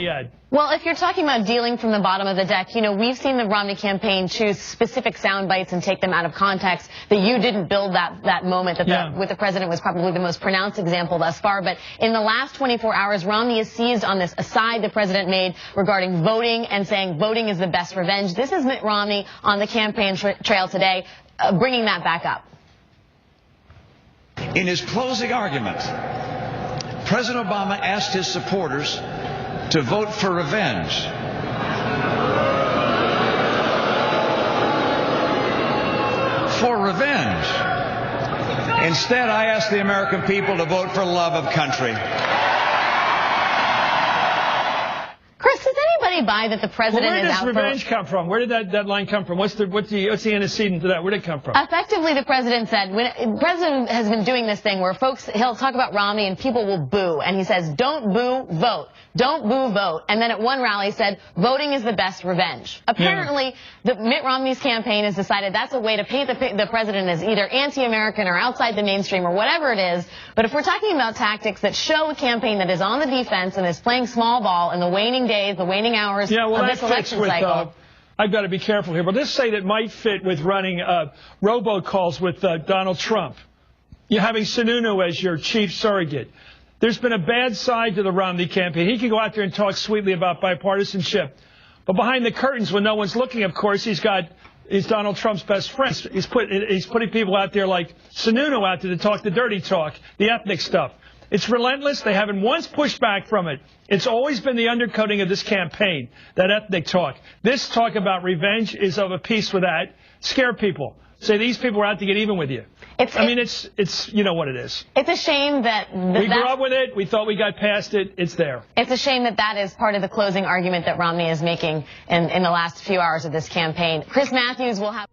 the ad. Well, if you're talking about dealing from the bottom of the deck, you know, we've seen the Romney campaign choose specific sound bites and take them out of context. That you didn't build that moment that with the president was probably the most pronounced example thus far. But in the last 24 hours, Romney has seized on this aside the president made regarding voting and saying voting is the best revenge. This is Mitt Romney on the campaign trail today, bringing that back up. In his closing argument, President Obama asked his supporters to vote for revenge. For revenge. Instead, I asked the American people to vote for love of country. Chris, does anybody buy that the president Where is does out revenge come from? Where did that line come from? What's the antecedent to that? Where did it come from? Effectively, the president said, the president has been doing this thing where he'll talk about Romney and people will boo. And he says, don't boo, vote. Don't boo, vote. And then at one rally said, voting is the best revenge. Apparently, Mitt Romney's campaign has decided that's a way to paint the president as either anti-American or outside the mainstream or whatever it is. But if we're talking about tactics that show a campaign that is on the defense and is playing small ball in the waning days, the waning hours of this election cycle. I've got to be careful here, but let's say that might fit with running robocalls with Donald Trump. You're having Sununu as your chief surrogate. There's been a bad side to the Romney campaign. He can go out there and talk sweetly about bipartisanship. But behind the curtains, when no one's looking, of course, he's Donald Trump's best friend. He's putting people out there like Sununu out there to talk the dirty talk, the ethnic stuff. It's relentless. They haven't once pushed back from it. It's always been the undercutting of this campaign, that ethnic talk. This talk about revenge is of a piece with that. Scare people. Say these people are out to get even with you. It's you know what it is. It's a shame that we grew up with it. We thought we got past it. It's there. It's a shame that is part of the closing argument that Romney is making in the last few hours of this campaign. Chris Matthews will have.